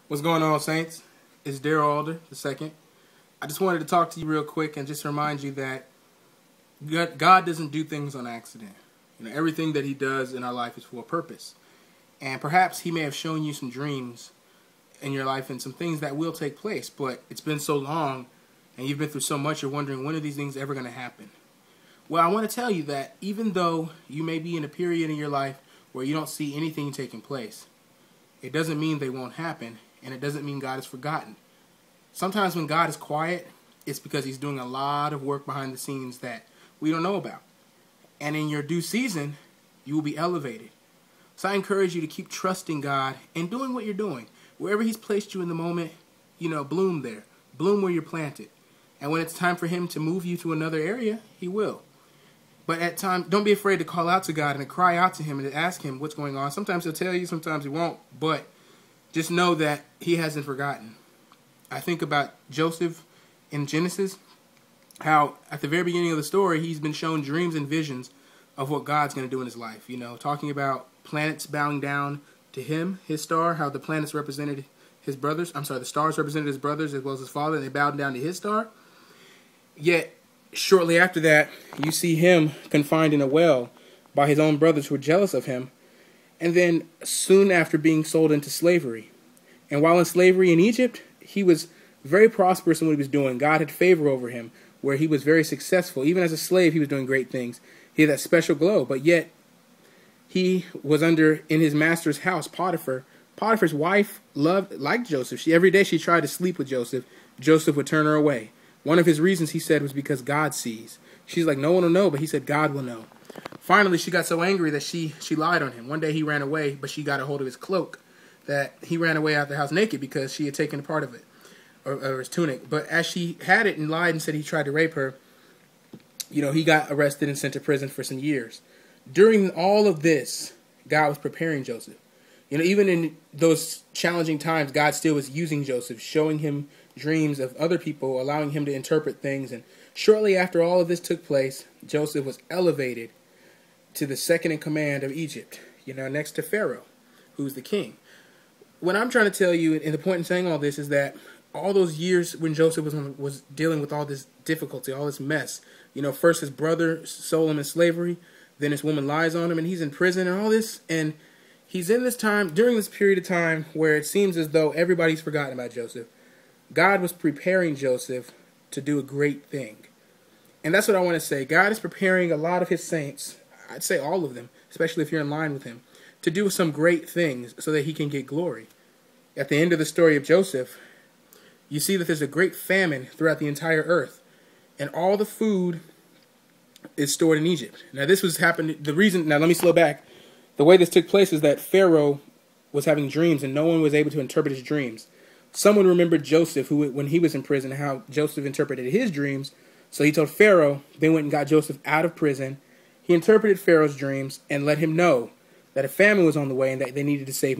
What's going on, Saints? It's Daryl Alder II. I just wanted to talk to you real quick and just remind you that God doesn't do things on accident. Everything that He does in our life is for a purpose. And perhaps He may have shown you some dreams in your life and some things that will take place, but it's been so long and you've been through so much, you're wondering, when are these things ever going to happen? Well, I want to tell you that even though you may be in a period in your life where you don't see anything taking place, it doesn't mean they won't happen, and it doesn't mean God has forgotten. Sometimes when God is quiet, it's because He's doing a lot of work behind the scenes that we don't know about. And in your due season, you will be elevated. So I encourage you to keep trusting God and doing what you're doing. Wherever He's placed you in the moment, bloom there. Bloom where you're planted. And when it's time for Him to move you to another area, He will. But at times, don't be afraid to call out to God and to cry out to Him and to ask Him what's going on. Sometimes He'll tell you, sometimes He won't. But just know that He hasn't forgotten. I think about Joseph in Genesis, how at the very beginning of the story, he's been shown dreams and visions of what God's going to do in his life. Talking about planets bowing down to him, his star, how the planets represented his brothers. The stars represented his brothers as well as his father, and they bowed down to his star. Yet, shortly after that, you see him confined in a well by his own brothers who were jealous of him, and then soon after being sold into slavery. And while in slavery in Egypt, he was very prosperous in what he was doing. God had favor over him, where he was very successful. Even as a slave, he was doing great things. He had that special glow, but yet he was in his master's house, Potiphar. Potiphar's wife liked Joseph. Every day she tried to sleep with Joseph. Joseph would turn her away. One of his reasons, he said, was because God sees. She's like, no one will know, but he said, God will know. Finally, she got so angry that she lied on him. One day he ran away, but she got a hold of his cloak, that he ran away out of the house naked because she had taken a part of it, or his tunic. But as she had it and lied and said he tried to rape her, he got arrested and sent to prison for some years. During all of this, God was preparing Joseph. Even in those challenging times, God still was using Joseph, showing him dreams of other people, allowing him to interpret things. And shortly after all of this took place, Joseph was elevated to the second in command of Egypt, next to Pharaoh, who's the king. What I'm trying to tell you, and the point in saying all this, is that all those years when Joseph was dealing with all this difficulty, all this mess, first his brother sold him in slavery, then his woman lies on him, and he's in prison and all this, and he's in this time, during this period of time where it seems as though everybody's forgotten about Joseph. God was preparing Joseph to do a great thing. And that's what I want to say. God is preparing a lot of His saints, I'd say all of them, especially if you're in line with Him, to do some great things so that He can get glory. At the end of the story of Joseph, you see that there's a great famine throughout the entire earth, and all the food is stored in Egypt. Now this was happening, now let me slow back. The way this took place is that Pharaoh was having dreams and no one was able to interpret his dreams. Someone remembered Joseph, when he was in prison, how Joseph interpreted his dreams. So he told Pharaoh, then went and got Joseph out of prison. He interpreted Pharaoh's dreams and let him know that a famine was on the way and that they needed to save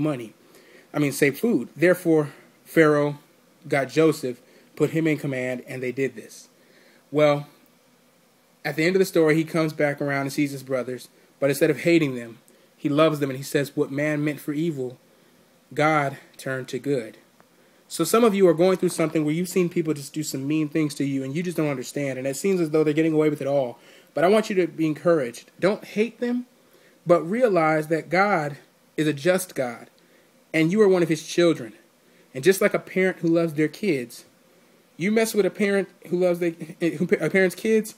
food. Therefore, Pharaoh got Joseph, put him in command, and they did this. Well, at the end of the story, he comes back around and sees his brothers, but instead of hating them, he loves them, and he says, what man meant for evil, God turned to good. So some of you are going through something where you've seen people just do some mean things to you, and you just don't understand, and it seems as though they're getting away with it all. But I want you to be encouraged. Don't hate them, but realize that God is a just God, and you are one of His children. And just like a parent who loves their kids, you mess with a parent who loves a parent's kids,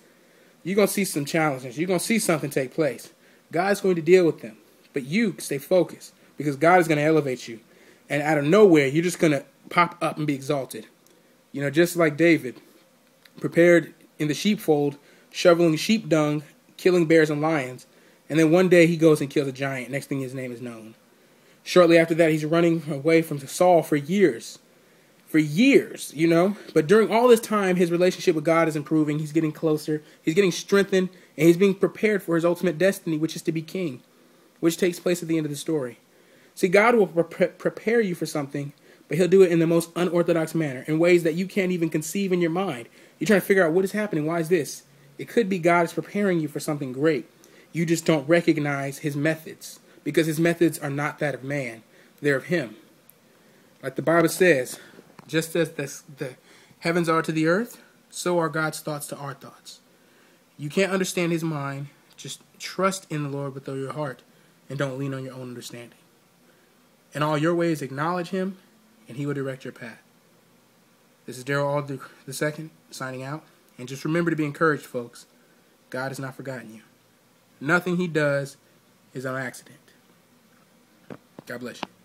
you're going to see some challenges. You're going to see something take place. God's going to deal with them. But you stay focused, because God is going to elevate you. And out of nowhere, you're just going to pop up and be exalted. Just like David, prepared in the sheepfold, shoveling sheep dung, killing bears and lions. And then one day he goes and kills a giant. Next thing, his name is known. Shortly after that, he's running away from Saul for years. But during all this time, his relationship with God is improving. He's getting closer. He's getting strengthened. And he's being prepared for his ultimate destiny, which is to be king, which takes place at the end of the story. See, God will prepare you for something, but He'll do it in the most unorthodox manner, in ways that you can't even conceive in your mind. You're trying to figure out what is happening. Why is this? It could be God is preparing you for something great. You just don't recognize His methods, because His methods are not that of man. They're of Him. Like the Bible says, just as the heavens are to the earth, so are God's thoughts to our thoughts. You can't understand his mind. Just trust in the Lord with all your heart and don't lean on your own understanding. In all your ways, acknowledge him, and he will direct your path. This is Daryl Alder II signing out. And just remember to be encouraged, folks. God has not forgotten you. Nothing he does is on accident. God bless you.